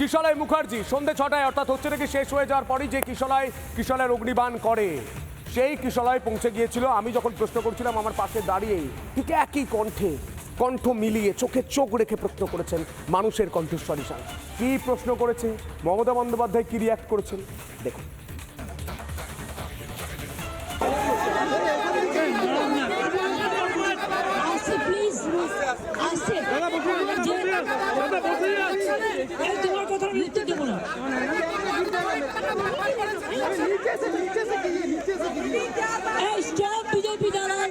কিশলয় মুখার্জি সন্ধ্যে 6টায় অর্থাৎ হচ্ছে নাকি শেষ হয়ে যাওয়ার পরই যে কিশলয়ের অগ্নিবাণ করে সেই কিশলয় পৌঁছে গিয়েছিল। আমি যখন প্রশ্ন করছিলাম আমার পাশে দাঁড়িয়ে ঠিক একই কণ্ঠ মিলিয়ে চোখে চোখ রেখে প্রশ্ন করেছেন মানুষের কণ্ঠস্বর হিসাবে। কি প্রশ্ন করেছে মমতা বন্দ্যোপাধ্যায়, কি রিয়াক্ট করেছেন দেখুন। তোমার কথা আমি উত্তর দেবো না। বিজেপি দাঁড়ান,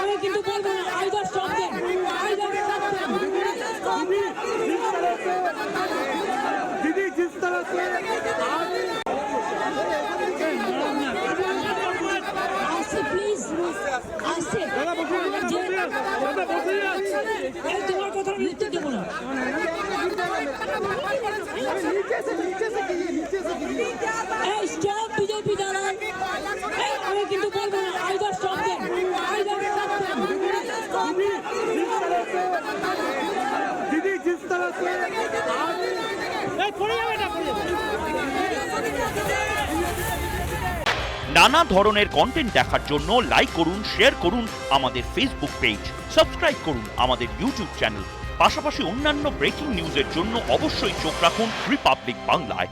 আমি কিন্তু বলবো না। Either stop then, either stop then. दीदी जिस तरह से প্লিজ আসছে, তোমার কথা আমি উত্তর দেবো না। বিজেপি দাঁড়ান, আমি কিন্তু বলবো না। Either stop then, either stop then. दीदी जिस तरह से নানা ধরনের কন্টেন্ট দেখার জন্য লাইক করুন, শেয়ার করুন আমাদের ফেসবুক পেজ, সাবস্ক্রাইব করুন আমাদের ইউটিউব চ্যানেল। পাশাপাশি অন্যান্য ব্রেকিং নিউজের জন্য অবশ্যই চোখ রাখুন রিপাবলিক বাংলায়।